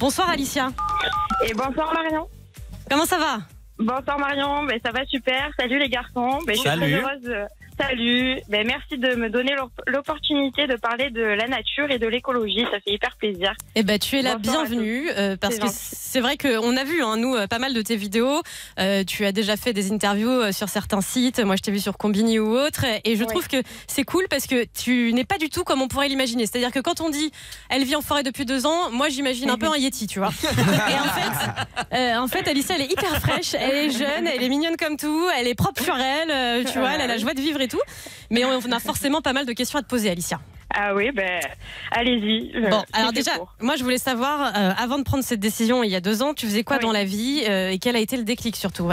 Bonsoir Alicia. Et bonsoir Marion. Comment ça va? Bonsoir Marion, ça va super. Salut les garçons. Je suis très heureuse. Salut. Merci de me donner l'opportunité de parler de la nature et de l'écologie. Ça fait hyper plaisir. Tu es la bienvenue parce que c'est vrai qu'on a vu, nous, pas mal de tes vidéos. Tu as déjà fait des interviews sur certains sites. Moi, je t'ai vu sur Combini ou autre. Et je trouve que c'est cool parce que tu n'es pas du tout comme on pourrait l'imaginer. C'est-à-dire que quand on dit elle vit en forêt depuis 2 ans, moi, j'imagine un peu un Yeti, tu vois. Et en fait, Alicia, elle est hyper fraîche. Elle est jeune, elle est mignonne comme tout. Elle est propre sur elle. Tu vois, elle a la joie de vivre et tout. Mais on a forcément pas mal de questions à te poser, Alicia. Ah oui, allez-y. Bon, alors déjà, moi je voulais savoir, avant de prendre cette décision il y a 2 ans, tu faisais quoi dans la vie et quel a été le déclic surtout?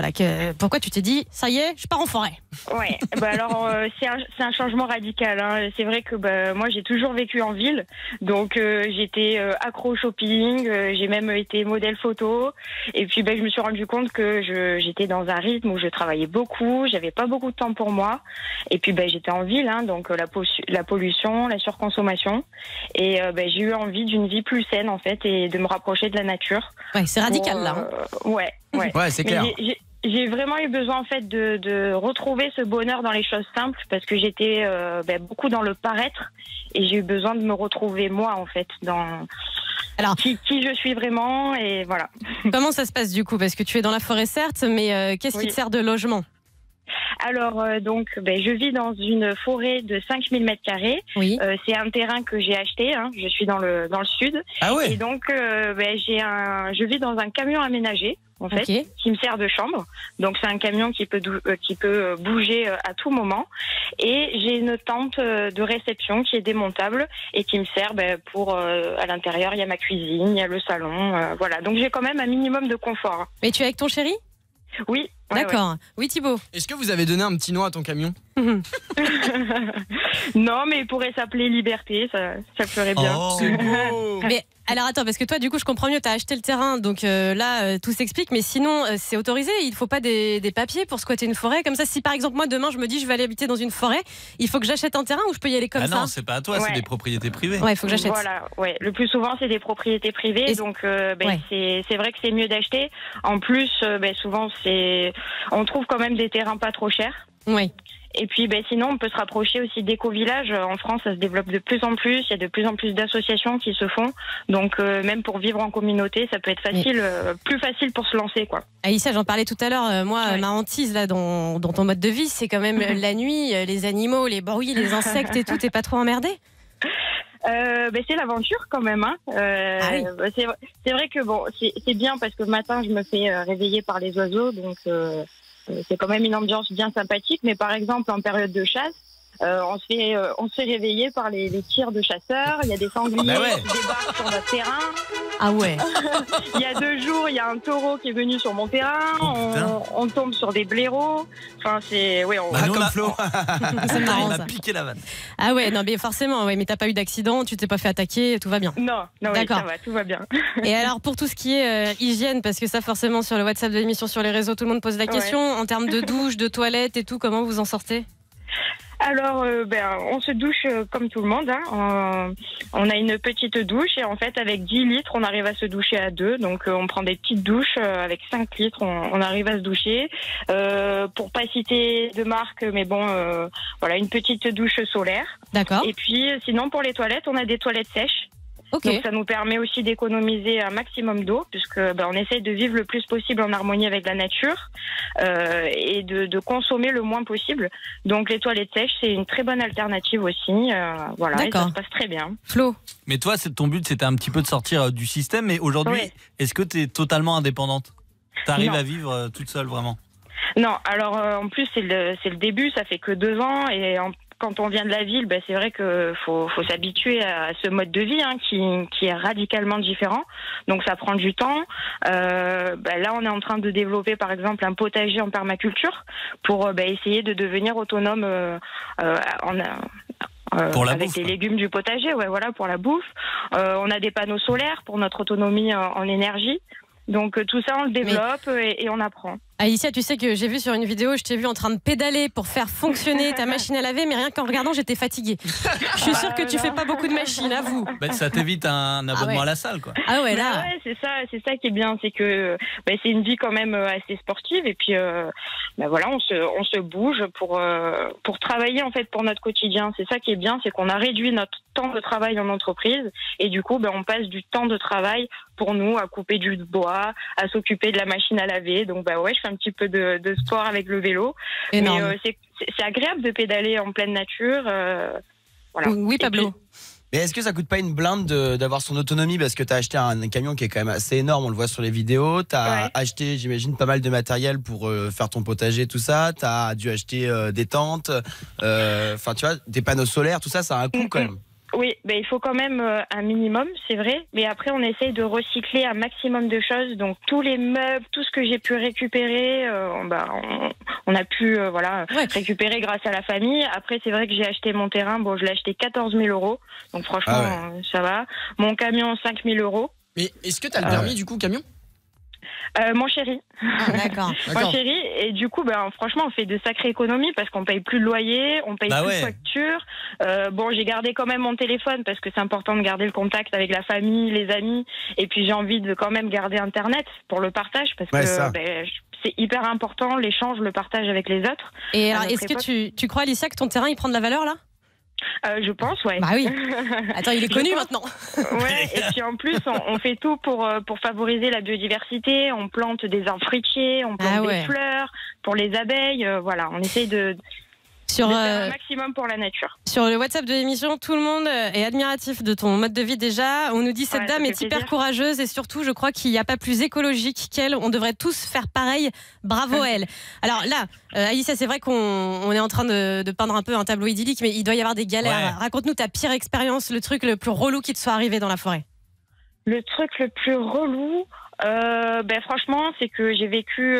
Pourquoi tu t'es dit, ça y est, je pars en forêt? Ouais, alors c'est un changement radical. Hein. C'est vrai que moi j'ai toujours vécu en ville, donc j'étais accro au shopping, j'ai même été modèle photo, et puis je me suis rendu compte que j'étais dans un rythme où je travaillais beaucoup, j'avais pas beaucoup de temps pour moi, et puis j'étais en ville, hein, donc la pollution, la surconsommation, et j'ai eu envie d'une vie plus saine en fait et de me rapprocher de la nature. Ouais, c'est radical là. Ouais, c'est clair. J'ai vraiment eu besoin en fait de retrouver ce bonheur dans les choses simples parce que j'étais beaucoup dans le paraître et j'ai eu besoin de me retrouver moi en fait dans qui je suis vraiment, et voilà. Comment ça se passe du coup? Parce que tu es dans la forêt certes, mais qu'est-ce qui te sert de logement? Alors je vis dans une forêt de 5000 m². Oui. C'est un terrain que j'ai acheté, hein. Je suis dans le sud. Ah ouais. Et donc je vis dans un camion aménagé en fait, qui me sert de chambre. Donc c'est un camion qui peut bouger à tout moment, et j'ai une tente de réception qui est démontable et qui me sert pour à l'intérieur, il y a ma cuisine, il y a le salon, voilà. Donc j'ai quand même un minimum de confort. Mais tu es avec ton chéri? Oui. D'accord. Oui, Thibaut. Est-ce que vous avez donné un petit nom à ton camion? Non, mais il pourrait s'appeler Liberté, ça ferait bien. Oh, c'est beau. Mais alors attends, parce que toi du coup je comprends mieux, tu as acheté le terrain, donc là tout s'explique, mais sinon c'est autorisé, il ne faut pas des papiers pour squatter une forêt comme ça? Si par exemple moi demain je me dis je vais aller habiter dans une forêt, il faut que j'achète un terrain ou je peux y aller comme ça? Non, c'est pas à toi, c'est des propriétés privées. Ouais, il faut que j'achète. Voilà, le plus souvent c'est des propriétés privées, donc c'est vrai que c'est mieux d'acheter. En plus, souvent on trouve quand même des terrains pas trop chers. Oui. Et puis sinon on peut se rapprocher aussi d'éco-villages. En France ça se développe de plus en plus, il y a de plus en plus d'associations qui se font, donc même pour vivre en communauté ça peut être facile, plus facile pour se lancer quoi. Alicia, j'en parlais tout à l'heure, ma hantise là dans ton mode de vie c'est quand même la nuit, les animaux, les bruits, les insectes et tout. T'es pas trop emmerdé? C'est l'aventure quand même, hein. C'est vrai que c'est bien parce que le matin je me fais réveiller par les oiseaux, donc c'est quand même une ambiance bien sympathique. Mais par exemple en période de chasse, on se fait réveiller par les tirs de chasseurs. Il y a des sangliers qui débarquent sur notre terrain. Ah ouais. Il y a 2 jours, il y a un taureau qui est venu sur mon terrain. On tombe sur des blaireaux. Enfin, c'est comme Flo. C'est marrant, on ça. a piqué la vanne. Ah ouais, non mais forcément, mais t'as pas eu d'accident, tu t'es pas fait attaquer, tout va bien. Non, d'accord. Ça va, tout va bien. Et alors pour tout ce qui est hygiène, parce que ça forcément sur le WhatsApp de l'émission, sur les réseaux, tout le monde pose la question. En termes de douche, de toilette et tout, comment vous en sortez? Alors, on se douche comme tout le monde. Hein. On a une petite douche et en fait, avec 10 litres, on arrive à se doucher à 2. Donc, on prend des petites douches. Avec 5 litres, on arrive à se doucher. Pour pas citer de marque, mais une petite douche solaire. D'accord. Et puis, sinon, pour les toilettes, on a des toilettes sèches. Okay. Donc ça nous permet aussi d'économiser un maximum d'eau, puisque on essaye de vivre le plus possible en harmonie avec la nature et de consommer le moins possible. Donc les toilettes sèches, c'est une très bonne alternative aussi. Et ça se passe très bien. Flo. Mais toi, ton but, c'était un petit peu de sortir du système. Mais aujourd'hui, est-ce que tu es totalement indépendante? Tu arrives à vivre toute seule vraiment? Non, alors en plus c'est le début, ça fait que 2 ans et quand on vient de la ville, c'est vrai que faut s'habituer à ce mode de vie qui est radicalement différent. Donc ça prend du temps. Là, on est en train de développer par exemple un potager en permaculture pour essayer de devenir autonome avec les légumes du potager, pour la bouffe. On a des panneaux solaires pour notre autonomie en énergie. Donc tout ça, on le développe et on apprend. Alicia, tu sais que j'ai vu sur une vidéo, je t'ai vu en train de pédaler pour faire fonctionner ta machine à laver, mais rien qu'en regardant, j'étais fatiguée. Je suis sûre que tu fais pas beaucoup de machines, avoue. Bah, ça t'évite un abonnement à la salle, quoi. Ah ouais, là. Ouais, c'est ça qui est bien, c'est que c'est une vie quand même assez sportive et puis voilà, on se bouge pour travailler en fait pour notre quotidien. C'est ça qui est bien, c'est qu'on a réduit notre temps de travail en entreprise et du coup on passe du temps de travail pour nous à couper du bois, à s'occuper de la machine à laver. Donc ouais, je fais un petit peu de sport avec le vélo. Énorme. Mais c'est agréable de pédaler en pleine nature. Voilà. Oui, Pablo. Mais est-ce que ça coûte pas une blinde d'avoir son autonomie parce que tu as acheté un camion qui est quand même assez énorme, on le voit sur les vidéos, tu as acheté j'imagine pas mal de matériel pour faire ton potager, tout ça, tu as dû acheter des tentes, enfin tu vois, des panneaux solaires, tout ça, ça a un coût quand même. Oui, il faut quand même un minimum, c'est vrai. Mais après, on essaye de recycler un maximum de choses. Donc, tous les meubles, tout ce que j'ai pu récupérer, on a pu récupérer grâce à la famille. Après, c'est vrai que j'ai acheté mon terrain. Bon, je l'ai acheté 14 000 €. Donc, franchement, ça va. Mon camion, 5 000 €. Mais est-ce que tu as le permis du coup, camion? Mon chéri. D'accord. Mon chéri. Et du coup, franchement, on fait de sacrées économies parce qu'on paye plus de loyer, on paye plus de facture. J'ai gardé quand même mon téléphone parce que c'est important de garder le contact avec la famille, les amis. Et puis, j'ai envie de quand même garder Internet pour le partage parce que c'est hyper important, l'échange, le partage avec les autres. Et alors, est-ce que tu crois, Alicia, que ton terrain, il prend de la valeur là? Je pense, ouais. Bah oui. Attends, il est connu maintenant. Ouais, et puis en plus, on fait tout pour favoriser la biodiversité. On plante des arbres fruitiers, on plante des fleurs pour les abeilles. Voilà, on essaye de faire un maximum pour la nature. Sur le WhatsApp de l'émission, tout le monde est admiratif de ton mode de vie déjà. On nous dit cette dame est hyper courageuse et surtout, je crois qu'il n'y a pas plus écologique qu'elle. On devrait tous faire pareil. Bravo à elle. Alors là, Alicia, c'est vrai qu'on est en train de peindre un peu un tableau idyllique, mais il doit y avoir des galères. Ouais. Raconte-nous ta pire expérience, le truc le plus relou qui te soit arrivé dans la forêt. Le truc le plus relou, franchement, c'est que j'ai vécu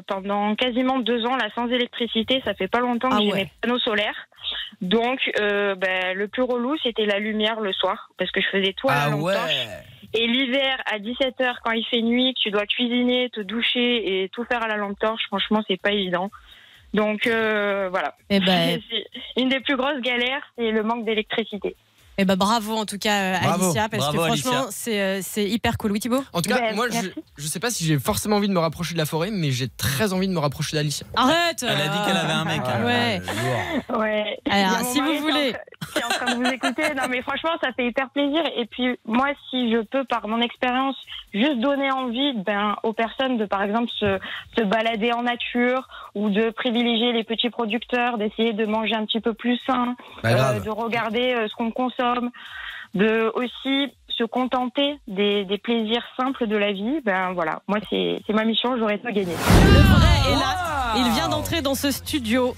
pendant quasiment 2 ans là sans électricité. Ça fait pas longtemps que j'ai mes panneaux solaires. Donc, le plus relou, c'était la lumière le soir, parce que je faisais tout à la lampe torche. Et l'hiver, à 17h, quand il fait nuit, que tu dois cuisiner, te doucher et tout faire à la lampe torche, franchement, c'est pas évident. Donc, voilà. C'est une des plus grosses galères, c'est le manque d'électricité. Eh ben bravo en tout cas Alicia, parce que franchement c'est hyper cool. Oui Thibaut? En tout cas moi je sais pas si j'ai forcément envie de me rapprocher de la forêt, mais j'ai très envie de me rapprocher d'Alicia. Arrête. Elle a dit qu'elle avait un mec. Ouais. Alors si vous voulez qui est en train de vous écouter, non mais franchement ça fait hyper plaisir. Et puis moi si je peux par mon expérience juste donner envie aux personnes de par exemple se balader en nature ou de privilégier les petits producteurs, d'essayer de manger un petit peu plus sain, de regarder ce qu'on consomme, de aussi se contenter des plaisirs simples de la vie, voilà, moi c'est ma mission, j'aurais tout gagné. Le vrai est là, il vient d'entrer dans ce studio.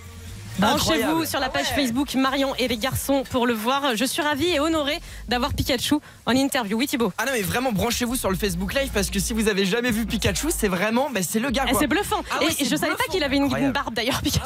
Branchez-vous sur la page Facebook Marion et les garçons pour le voir. Je suis ravie et honorée d'avoir Pikachu en interview. Oui Thibaut? Ah non mais vraiment branchez-vous sur le Facebook Live parce que si vous avez jamais vu Pikachu, c'est vraiment c'est le gars quoi. C'est bluffant. Et je savais pas qu'il avait une barbe d'ailleurs Pikachu.